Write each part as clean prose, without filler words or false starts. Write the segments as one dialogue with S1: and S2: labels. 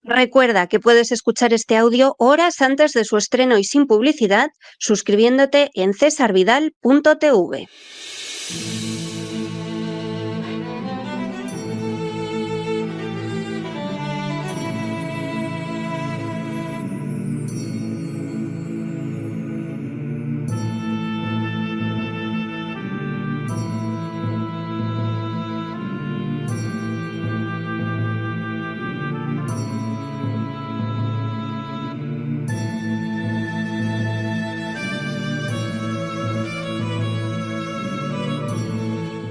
S1: Recuerda que puedes escuchar este audio horas antes de su estreno y sin publicidad suscribiéndote en cesarvidal.tv.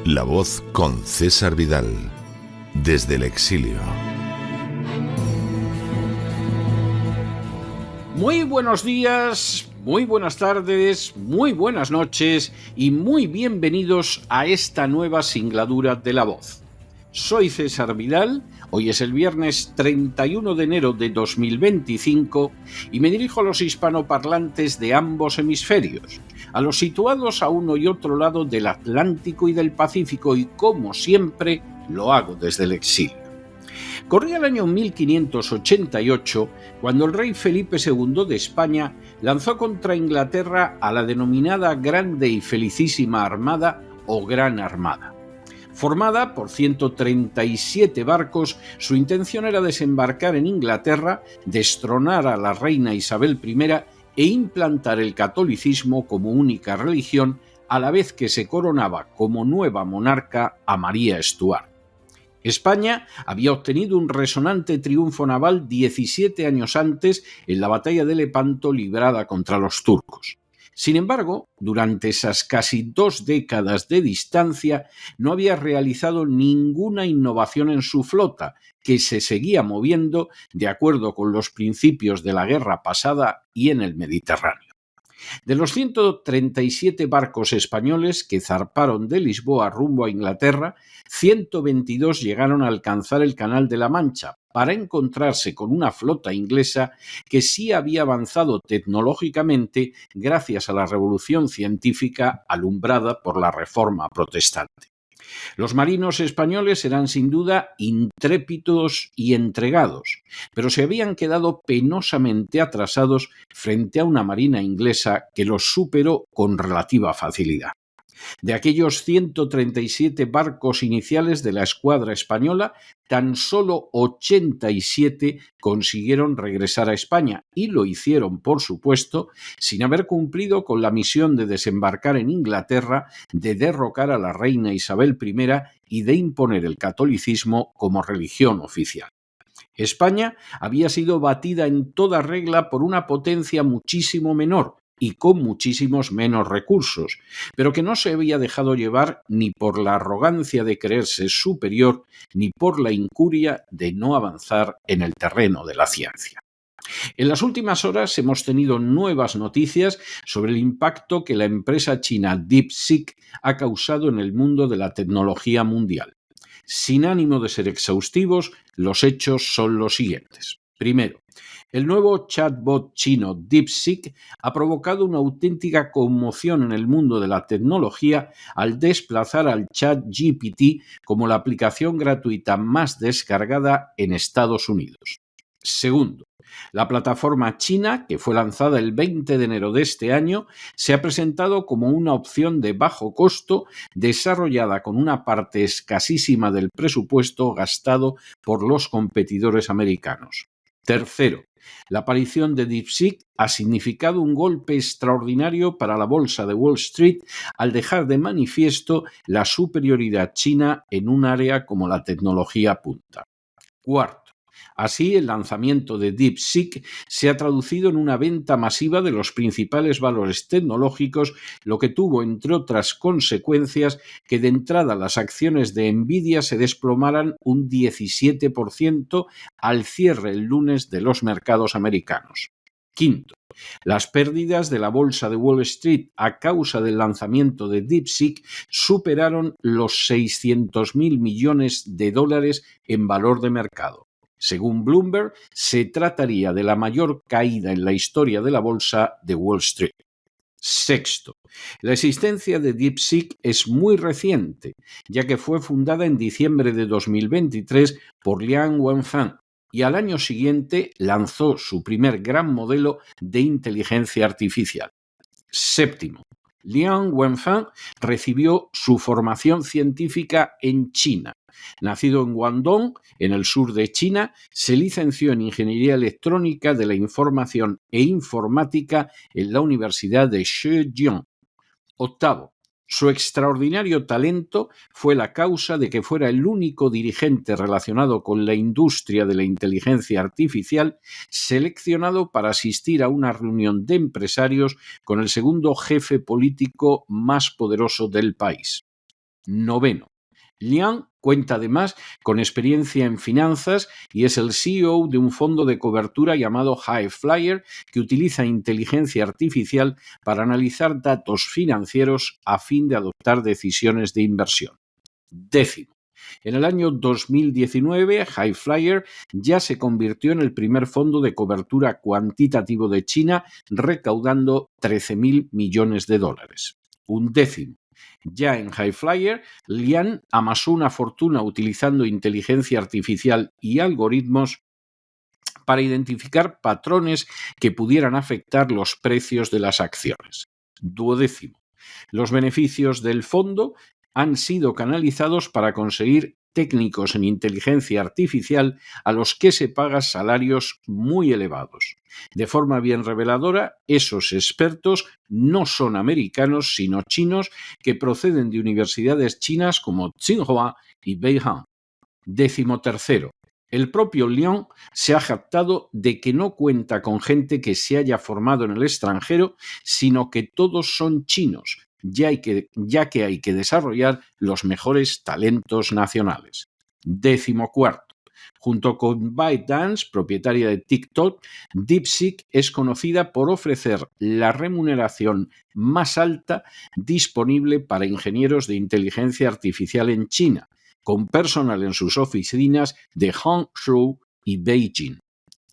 S2: La Voz con César Vidal, desde el exilio.
S3: Muy buenos días, muy buenas tardes, muy buenas noches y muy bienvenidos a esta nueva singladura de La Voz. Soy César Vidal, hoy es el viernes 31 de enero de 2025 y me dirijo a los hispanoparlantes de ambos hemisferios, a los situados a uno y otro lado del Atlántico y del Pacífico, y como siempre lo hago desde el exilio. Corría el año 1588 cuando el rey Felipe II de España lanzó contra Inglaterra a la denominada Grande y Felicísima Armada o Gran Armada. Formada por 137 barcos, su intención era desembarcar en Inglaterra, destronar a la reina Isabel I e implantar el catolicismo como única religión, a la vez que se coronaba como nueva monarca a María Stuart. España había obtenido un resonante triunfo naval 17 años antes en la batalla de Lepanto librada contra los turcos. Sin embargo, durante esas casi 2 décadas de distancia no había realizado ninguna innovación en su flota, que se seguía moviendo de acuerdo con los principios de la guerra pasada y en el Mediterráneo. De los 137 barcos españoles que zarparon de Lisboa rumbo a Inglaterra, 122 llegaron a alcanzar el Canal de la Mancha para encontrarse con una flota inglesa que sí había avanzado tecnológicamente gracias a la revolución científica alumbrada por la Reforma Protestante. Los marinos españoles eran sin duda intrépidos y entregados, pero se habían quedado penosamente atrasados frente a una marina inglesa que los superó con relativa facilidad. De aquellos 137 barcos iniciales de la escuadra española, tan solo 87 consiguieron regresar a España, y lo hicieron, por supuesto, sin haber cumplido con la misión de desembarcar en Inglaterra, de derrocar a la reina Isabel I y de imponer el catolicismo como religión oficial. España había sido batida en toda regla por una potencia muchísimo menor y con muchísimos menos recursos, pero que no se había dejado llevar ni por la arrogancia de creerse superior, ni por la incuria de no avanzar en el terreno de la ciencia. En las últimas horas hemos tenido nuevas noticias sobre el impacto que la empresa china DeepSeek ha causado en el mundo de la tecnología mundial. Sin ánimo de ser exhaustivos, los hechos son los siguientes. Primero, el nuevo chatbot chino DeepSeek ha provocado una auténtica conmoción en el mundo de la tecnología al desplazar al ChatGPT como la aplicación gratuita más descargada en Estados Unidos. Segundo, la plataforma china, que fue lanzada el 20 de enero de este año, se ha presentado como una opción de bajo costo desarrollada con una parte escasísima del presupuesto gastado por los competidores americanos. Tercero, la aparición de DeepSeek ha significado un golpe extraordinario para la bolsa de Wall Street al dejar de manifiesto la superioridad china en un área como la tecnología punta. Cuarto, así, el lanzamiento de DeepSeek se ha traducido en una venta masiva de los principales valores tecnológicos, lo que tuvo, entre otras consecuencias, que de entrada las acciones de Nvidia se desplomaran un 17% al cierre el lunes de los mercados americanos. Quinto, las pérdidas de la bolsa de Wall Street a causa del lanzamiento de DeepSeek superaron los 600.000 millones de dólares en valor de mercado. Según Bloomberg, se trataría de la mayor caída en la historia de la bolsa de Wall Street. Sexto, la existencia de DeepSeek es muy reciente, ya que fue fundada en diciembre de 2023 por Liang Wenfeng y al año siguiente lanzó su primer gran modelo de inteligencia artificial. Séptimo, Liang Wenfeng recibió su formación científica en China. Nacido en Guangdong, en el sur de China, se licenció en Ingeniería Electrónica de la Información e Informática en la Universidad de Zhejiang. Octavo, su extraordinario talento fue la causa de que fuera el único dirigente relacionado con la industria de la inteligencia artificial seleccionado para asistir a una reunión de empresarios con el segundo jefe político más poderoso del país. Noveno, Liang cuenta además con experiencia en finanzas y es el CEO de un fondo de cobertura llamado High Flyer que utiliza inteligencia artificial para analizar datos financieros a fin de adoptar decisiones de inversión. Décimo, en el año 2019, High Flyer ya se convirtió en el primer fondo de cobertura cuantitativo de China, recaudando $13.000 millones. Undécimo, ya en High Flyer, Liang amasó una fortuna utilizando inteligencia artificial y algoritmos para identificar patrones que pudieran afectar los precios de las acciones. Duodécimo, los beneficios del fondo han sido canalizados para conseguir técnicos en inteligencia artificial a los que se pagan salarios muy elevados. De forma bien reveladora, esos expertos no son americanos, sino chinos que proceden de universidades chinas como Tsinghua y Beihang. Décimo tercero, el propio Liang se ha jactado de que no cuenta con gente que se haya formado en el extranjero, sino que todos son chinos, ya que hay que desarrollar los mejores talentos nacionales. Décimo cuarto, junto con ByteDance, propietaria de TikTok, DeepSeek es conocida por ofrecer la remuneración más alta disponible para ingenieros de inteligencia artificial en China, con personal en sus oficinas de Hangzhou y Beijing.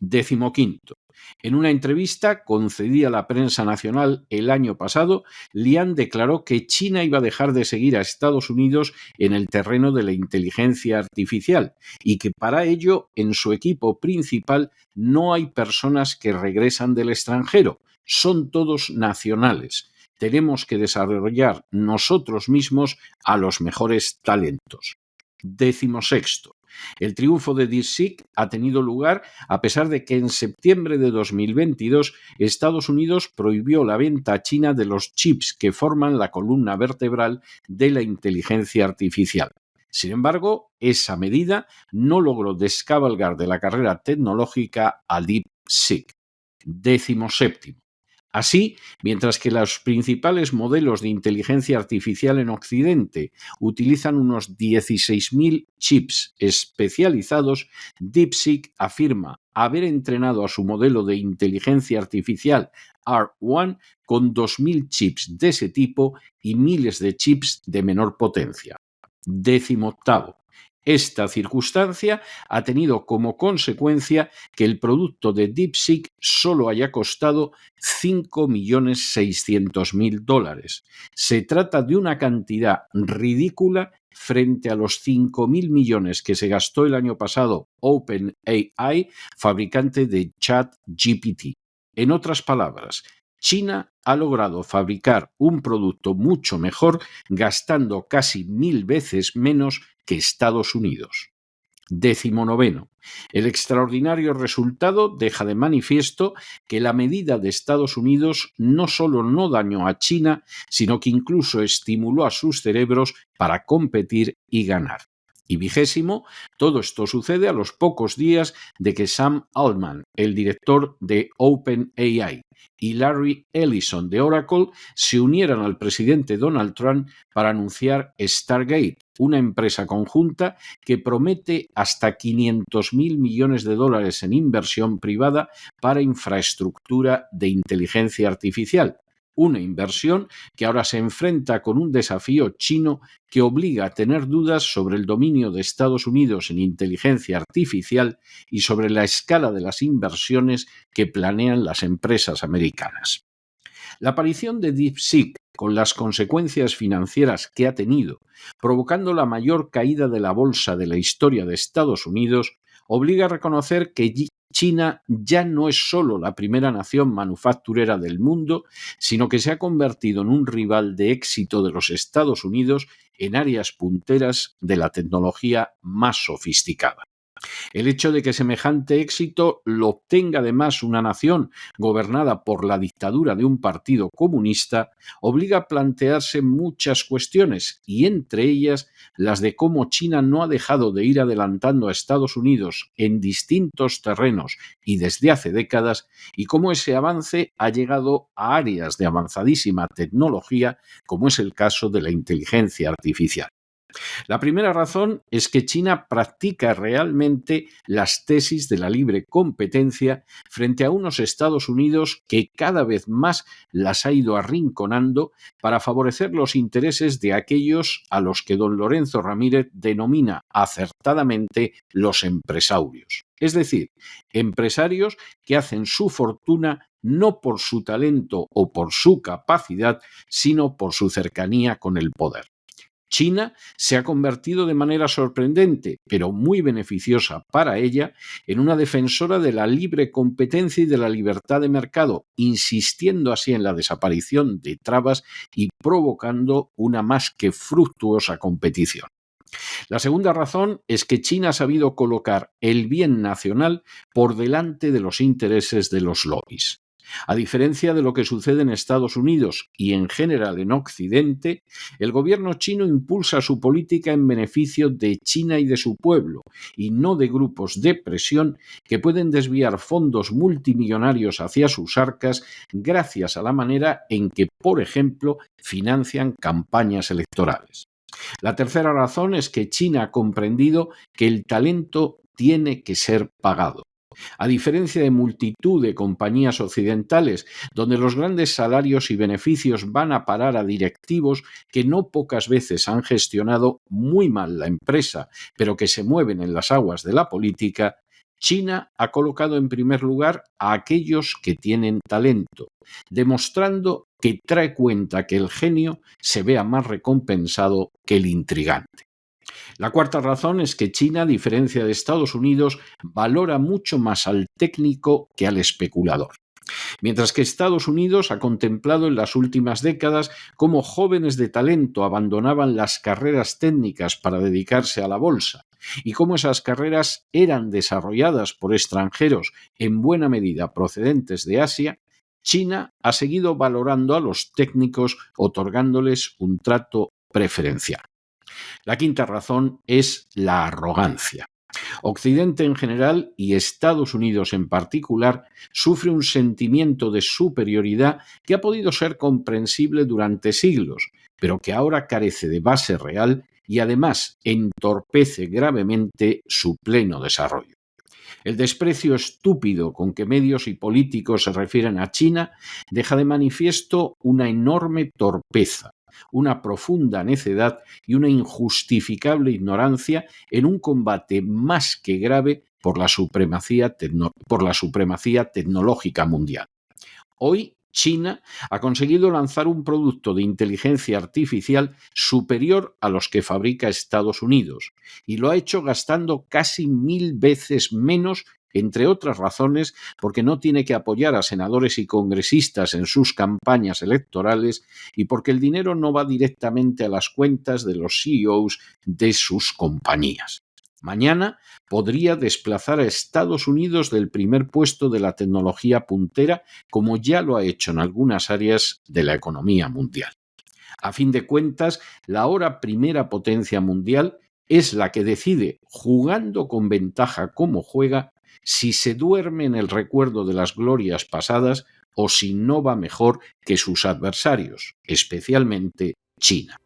S3: Décimo quinto, en una entrevista concedida a la prensa nacional el año pasado, Liang declaró que China iba a dejar de seguir a Estados Unidos en el terreno de la inteligencia artificial y que para ello en su equipo principal no hay personas que regresan del extranjero, son todos nacionales. Tenemos que desarrollar nosotros mismos a los mejores talentos. Décimo sexto. El triunfo de DeepSeek ha tenido lugar a pesar de que en septiembre de 2022 Estados Unidos prohibió la venta a China de los chips que forman la columna vertebral de la inteligencia artificial. Sin embargo, esa medida no logró descabalgar de la carrera tecnológica a DeepSeek. Décimo séptimo. Así, mientras que los principales modelos de inteligencia artificial en Occidente utilizan unos 16.000 chips especializados, DeepSeek afirma haber entrenado a su modelo de inteligencia artificial R1 con 2.000 chips de ese tipo y miles de chips de menor potencia. Décimo octavo. Esta circunstancia ha tenido como consecuencia que el producto de DeepSeek solo haya costado $5.600.000. Se trata de una cantidad ridícula frente a los 5.000 millones que se gastó el año pasado OpenAI, fabricante de ChatGPT. En otras palabras, China ha logrado fabricar un producto mucho mejor gastando casi 1.000 veces menos que Estados Unidos. Décimo noveno. El extraordinario resultado deja de manifiesto que la medida de Estados Unidos no solo no dañó a China, sino que incluso estimuló a sus cerebros para competir y ganar. Y vigésimo, todo esto sucede a los pocos días de que Sam Altman, el director de OpenAI, y Larry Ellison de Oracle se unieran al presidente Donald Trump para anunciar Stargate, una empresa conjunta que promete hasta $500.000 millones en inversión privada para infraestructura de inteligencia artificial. Una inversión que ahora se enfrenta con un desafío chino que obliga a tener dudas sobre el dominio de Estados Unidos en inteligencia artificial y sobre la escala de las inversiones que planean las empresas americanas. La aparición de DeepSeek, con las consecuencias financieras que ha tenido, provocando la mayor caída de la bolsa de la historia de Estados Unidos, obliga a reconocer que China ya no es solo la primera nación manufacturera del mundo, sino que se ha convertido en un rival de éxito de los Estados Unidos en áreas punteras de la tecnología más sofisticada. El hecho de que semejante éxito lo obtenga además una nación gobernada por la dictadura de un partido comunista obliga a plantearse muchas cuestiones, y entre ellas las de cómo China no ha dejado de ir adelantando a Estados Unidos en distintos terrenos y desde hace décadas, y cómo ese avance ha llegado a áreas de avanzadísima tecnología, como es el caso de la inteligencia artificial. La primera razón es que China practica realmente las tesis de la libre competencia frente a unos Estados Unidos que cada vez más las ha ido arrinconando para favorecer los intereses de aquellos a los que don Lorenzo Ramírez denomina acertadamente los empresarios. Es decir, empresarios que hacen su fortuna no por su talento o por su capacidad, sino por su cercanía con el poder. China se ha convertido de manera sorprendente, pero muy beneficiosa para ella, en una defensora de la libre competencia y de la libertad de mercado, insistiendo así en la desaparición de trabas y provocando una más que fructuosa competición. La segunda razón es que China ha sabido colocar el bien nacional por delante de los intereses de los lobbies. A diferencia de lo que sucede en Estados Unidos y en general en Occidente, el gobierno chino impulsa su política en beneficio de China y de su pueblo, y no de grupos de presión que pueden desviar fondos multimillonarios hacia sus arcas gracias a la manera en que, por ejemplo, financian campañas electorales. La tercera razón es que China ha comprendido que el talento tiene que ser pagado. A diferencia de multitud de compañías occidentales, donde los grandes salarios y beneficios van a parar a directivos que no pocas veces han gestionado muy mal la empresa, pero que se mueven en las aguas de la política, China ha colocado en primer lugar a aquellos que tienen talento, demostrando que trae cuenta que el genio se vea más recompensado que el intrigante. La cuarta razón es que China, a diferencia de Estados Unidos, valora mucho más al técnico que al especulador. Mientras que Estados Unidos ha contemplado en las últimas décadas cómo jóvenes de talento abandonaban las carreras técnicas para dedicarse a la bolsa y cómo esas carreras eran desarrolladas por extranjeros en buena medida procedentes de Asia, China ha seguido valorando a los técnicos otorgándoles un trato preferencial. La quinta razón es la arrogancia. Occidente en general y Estados Unidos en particular sufre un sentimiento de superioridad que ha podido ser comprensible durante siglos, pero que ahora carece de base real y además entorpece gravemente su pleno desarrollo. El desprecio estúpido con que medios y políticos se refieren a China deja de manifiesto una enorme torpeza, una profunda necedad y una injustificable ignorancia en un combate más que grave por la supremacía tecnológica mundial. Hoy, China ha conseguido lanzar un producto de inteligencia artificial superior a los que fabrica Estados Unidos, y lo ha hecho gastando casi 1000 veces menos, entre otras razones porque no tiene que apoyar a senadores y congresistas en sus campañas electorales y porque el dinero no va directamente a las cuentas de los CEOs de sus compañías. Mañana podría desplazar a Estados Unidos del primer puesto de la tecnología puntera, como ya lo ha hecho en algunas áreas de la economía mundial. A fin de cuentas, la ahora primera potencia mundial es la que decide, jugando con ventaja como juega, si se duerme en el recuerdo de las glorias pasadas o si no va mejor que sus adversarios, especialmente China.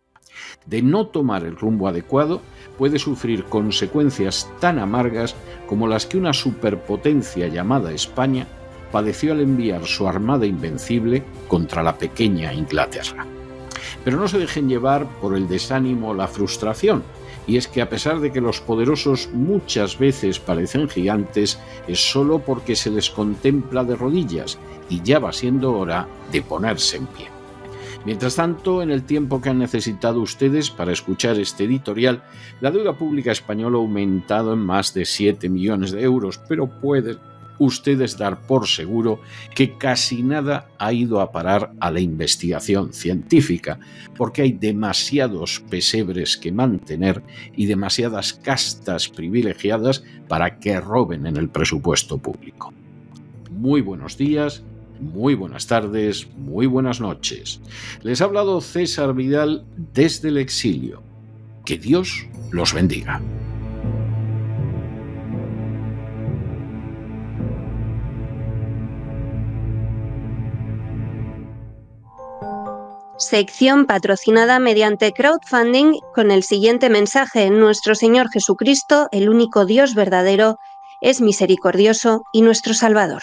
S3: De no tomar el rumbo adecuado, puede sufrir consecuencias tan amargas como las que una superpotencia llamada España padeció al enviar su armada invencible contra la pequeña Inglaterra. Pero no se dejen llevar por el desánimo o la frustración, y es que a pesar de que los poderosos muchas veces parecen gigantes, es solo porque se les contempla de rodillas y ya va siendo hora de ponerse en pie. Mientras tanto, en el tiempo que han necesitado ustedes para escuchar este editorial, la deuda pública española ha aumentado en más de 7 millones de euros, pero pueden ustedes dar por seguro que casi nada ha ido a parar a la investigación científica, porque hay demasiados pesebres que mantener y demasiadas castas privilegiadas para que roben en el presupuesto público. Muy buenos días, muy buenas tardes, muy buenas noches. Les ha hablado César Vidal desde el exilio. Que Dios los bendiga.
S1: Sección patrocinada mediante crowdfunding con el siguiente mensaje: Nuestro Señor Jesucristo, el único Dios verdadero, es misericordioso y nuestro Salvador.